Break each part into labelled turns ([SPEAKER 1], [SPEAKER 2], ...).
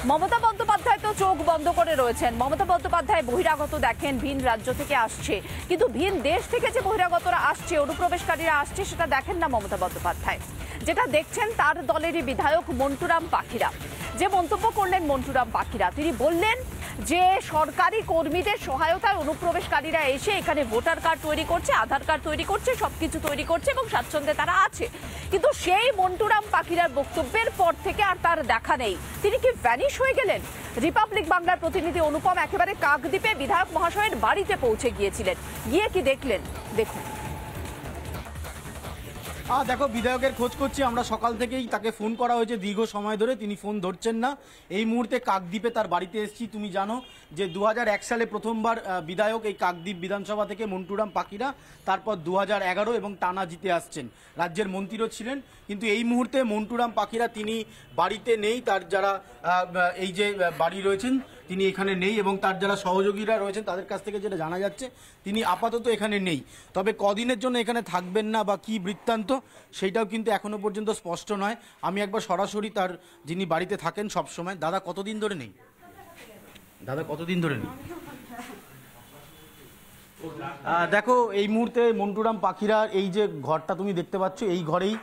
[SPEAKER 1] মমতা বন্দ্যোপাধ্যায় তো চোখ বন্ধ করে রয়েছেন। মমতা বন্দ্যোপাধ্যায় বহিরাগত দেখেন, ভিন রাজ্য থেকে আসছে, কিন্তু ভিন দেশ থেকে যে বহিরাগতরা আসছে, অনুপ্রবেশকারীরা আসছে, সেটা দেখেন না মমতা বন্দ্যোপাধ্যায়। যেটা দেখছেন তার দলেরই বিধায়ক মন্টুরাম পাখিরা। যে মন্তব্য করলেন মন্টুরাম পাখিরা, তিনি বললেন যে সরকারি কর্মীদের সহায়তায় অনুপ্রবেশকারীরা এসে এখানে ভোটার কার্ড তৈরি করছে, আধার কার্ড তৈরি করছে, সবকিছু তৈরি করছে এবং স্বাচ্ছন্দ্যে তারা আছে। কিন্তু সেই মন্টুরাম পাখিরার বক্তব্যের পর থেকে আর তার দেখা নেই। তিনি কি ভ্যানিশ হয়ে গেলেন? রিপাবলিক বাংলার প্রতিনিধি অনুপম একেবারে কাকদ্বীপে বিধায়ক মহাশয়ের বাড়িতে পৌঁছে গিয়েছিলেন। গিয়ে কি দেখলেন দেখুন।
[SPEAKER 2] দেখো, বিধায়কের খোঁজ করছি আমরা সকাল থেকেই। তাকে ফোন করা হয়েছে দীর্ঘ সময় ধরে, তিনি ফোন ধরছেন না। এই মুহূর্তে কাকদ্বীপে তার বাড়িতে এসেছি। তুমি জানো যে 2001 সালে প্রথমবার বিধায়ক এই কাকদ্বীপ বিধানসভা থেকে মন্টুরাম পাখিরা, তারপর 2011 এবং টানা জিতে আসছেন, রাজ্যের মন্ত্রীও ছিলেন। কিন্তু এই মুহূর্তে মন্টুরাম পাখিরা তিনি বাড়িতে নেই। তার যারা এই যে বাড়ি রয়েছেন তিনি এখানে নেই, এবং তার যারা সহযোগীরা রয়েছেন তাদের কাছ থেকে যেটা জানা যাচ্ছে তিনি আপাতত এখানে নেই। তবে কদিনের জন্য এখানে থাকবেন না বা কি বৃত্তান্ত সেইটাও কিন্তু এখনো পর্যন্ত স্পষ্ট নয়। আমি একবার সরাসরি তার যিনি বাড়িতে থাকেন সব সময়, দাদা কতদিন ধরে নেই? দাদা কতদিন ধরে নেই? দেখো, এই মুহূর্তে মন্টুরাম পাখিরা এই যে ঘরটা তুমি দেখতে পাচ্ছ, এই ঘরেই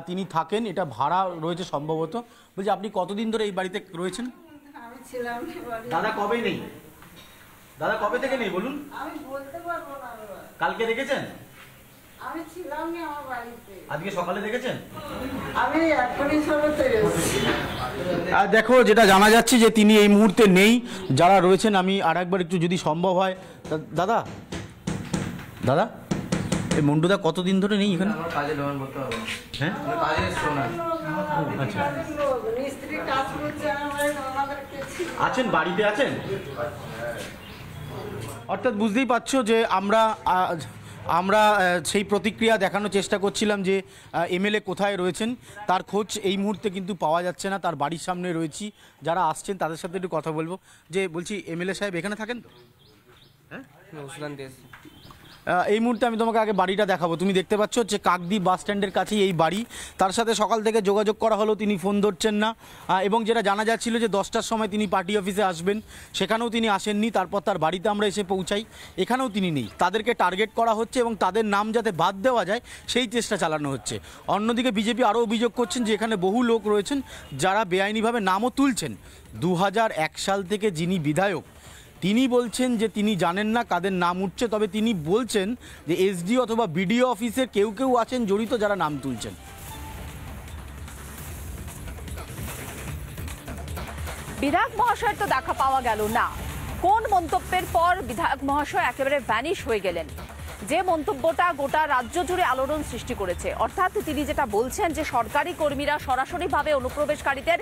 [SPEAKER 2] তিনি থাকেন। এটা ভাড়া রয়েছে সম্ভবত। বলছি, আপনি কতদিন ধরে এই বাড়িতে রয়েছেন? দাদা কবে নেই? দাদা কবে থেকে নেই বলুন?
[SPEAKER 3] আমি বলতে পারবো না।
[SPEAKER 2] কালকে দেখেছেন?
[SPEAKER 3] আমি ছিলাম না আমার বাড়িতে।
[SPEAKER 2] আজকে সকালে দেখেছেন?
[SPEAKER 3] আমি এখনই সবেতে এসেছি।
[SPEAKER 2] দেখো, যেটা জানা যাচ্ছে যে তিনি এই মুহূর্তে নেই। যারা রয়েছেন আমি আরেকবার একটু যদি সম্ভব হয়। দাদা দাদা এই মন্টুদা কতদিন ধরে নেই এখানে?
[SPEAKER 4] আমার কাজে লোন করতে হবে।
[SPEAKER 2] হ্যাঁ,
[SPEAKER 4] কাজে এসছো না?
[SPEAKER 2] আচ্ছা,
[SPEAKER 3] মিস্ত্রি কাজ করছে,
[SPEAKER 2] আছেন বাড়িতে আছেন। অর্থাৎ বুঝতেই পারছো যে আমরা সেই প্রতিক্রিয়া দেখানোর চেষ্টা করছিলাম যে এমএলএ কোথায় রয়েছেন, তার খোঁজ এই মুহূর্তে কিন্তু পাওয়া যাচ্ছে না। তার বাড়ির সামনে রয়েছি, যারা আসছেন তাদের সাথে একটু কথা বলবো। যে বলছি, এমএলএ সাহেব এখানে থাকেন তো? হ্যাঁ, এই মুহূর্তে আমি তোমাকে আগে বাড়িটা দেখাবো। তুমি দেখতে পাচ্ছ যে কাকদ্বীপ বাস স্ট্যান্ডের কাছেই এই বাড়ি। তার সাথে সকাল থেকে যোগাযোগ করা হলো, তিনি ফোন ধরছেন না। এবং যেটা জানা যাচ্ছিল যে 10টার সময় তিনি পার্টি অফিসে আসবেন, সেখানেও তিনি আসেননি। তারপর তার বাড়িতে আমরা এসে পৌঁছাই, এখানেও তিনি নেই। তাদেরকে টার্গেট করা হচ্ছে এবং তাদের নাম যাতে বাদ দেওয়া যায় সেই চেষ্টা চালানো হচ্ছে। অন্যদিকে বিজেপি আরও অভিযোগ করছেন যে এখানে বহু লোক রয়েছেন যারা বেআইনিভাবে নামও তুলছেন। 2001 সাল থেকে যিনি বিধায়ক, তিনি বলছেন যে তিনি জানেন না কাদের নাম উঠছে, তবে তিনি বলছেন যে এসডি অথবা বিডিও অফিসের কেউ কেউ আছেন জড়িত যারা নাম তুলছেন।
[SPEAKER 1] বিধায়ক মহাশয়ের তো দেখা পাওয়া গেল না। কোন মন্তব্যের পর বিধায়ক মহাশয় একেবারে ভ্যানিশ হয়ে গেলেন? যে মন্তব্যটা গোটা রাজ্য জুড়ে আলোড়ন সৃষ্টি করেছে, অর্থাৎ তিনি যেটা বলছেন যে সরকারি কর্মীরা সরাসরিভাবে অনুপ্রবেশকারীদের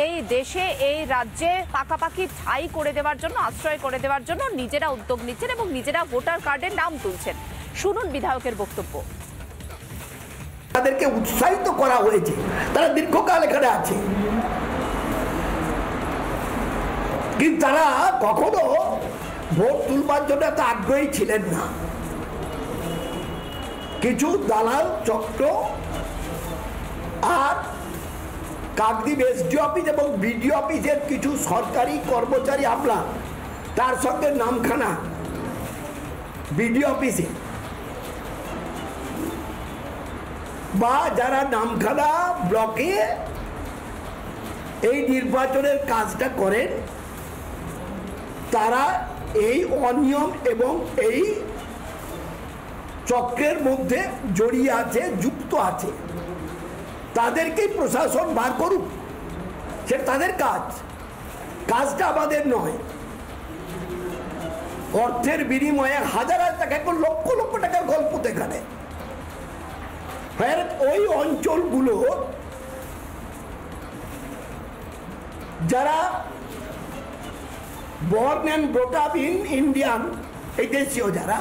[SPEAKER 1] এই দেশে, এই রাজ্যে পাকাপাকি ঠাঁই করে দেওয়ার জন্য, আশ্রয় করে দেওয়ার জন্য নিজেরা উদ্যোগ নিচ্ছেন এবং নিজেরা ভোটার কার্ডের নাম তুলছেন। শুনুন বিধায়কের বক্তব্য।
[SPEAKER 5] তাদেরকে উৎসাহিত করা হয়েছে, তারা দীর্ঘকাল এখানে আছে, কিন্তু তারা কখনো ভোট তুলবার জন্য এত আগ্রহী ছিলেন না। কিছু দালাল চক্র আর কাকদ্বীপ এসডিও অফিস এবং বিডিও অফিসের কিছু সরকারি কর্মচারী আমলা, তার সঙ্গে নামখানা বিডিও অফিসে বা যারা নামখানা ব্লকে এই নির্বাচনের কাজটা করেন, তারা এই অনিয়ম এবং এই চক্রের মধ্যে জড়িয়ে আছে, যুক্ত আছে। তাদেরকেই প্রশাসন বার করুক, সেটা তাদের কাজ, কাজটা আমাদের নয়। অর্থের বিনিময়ে হাজার হাজার টাকা, লক্ষ লক্ষ টাকার গল্প তো এখানে। ওই অঞ্চলগুলো যারা born and brought up in Indian, এই দেশীয় যারা,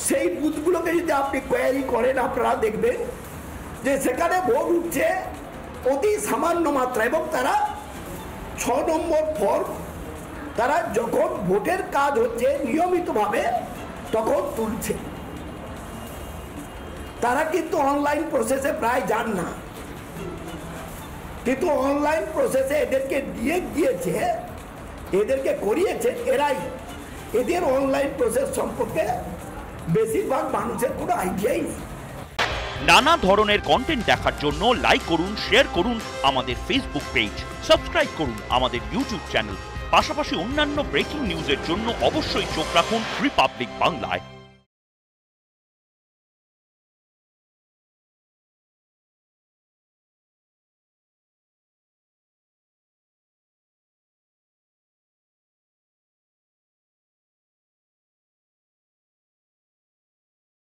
[SPEAKER 5] সেই বুথগুলোকে যদি আপনি কোয়ারি করেন, আপনারা দেখবেন যে সেখানে ভোট উঠছে অতি সামান্য মাত্রা, এবং তারা 6 নম্বর ফর্ম তারা যখন ভোটের কাজ হচ্ছে নিয়মিতভাবে তখন তুলছে। তারা কিন্তু অনলাইন প্রসেসে প্রায় যান না। কিন্তু অনলাইন প্রসেসে এদেরকে দিয়ে দিয়েছে, এদেরকে করিয়েছে এরাই। এদের অনলাইন প্রসেস সম্পর্কে বেশিরভাগ মানুষের কোনো আইডিয়াই নেই।
[SPEAKER 4] নানা ধরনের কন্টেন্ট দেখার জন্য লাইক করুন, শেয়ার করুন আমাদের ফেসবুক পেজ, সাবস্ক্রাইব করুন আমাদের ইউটিউব চ্যানেল। পাশাপাশি অন্যান্য ব্রেকিং নিউজের জন্য অবশ্যই চোখ রাখুন রিপাবলিক বাংলায়।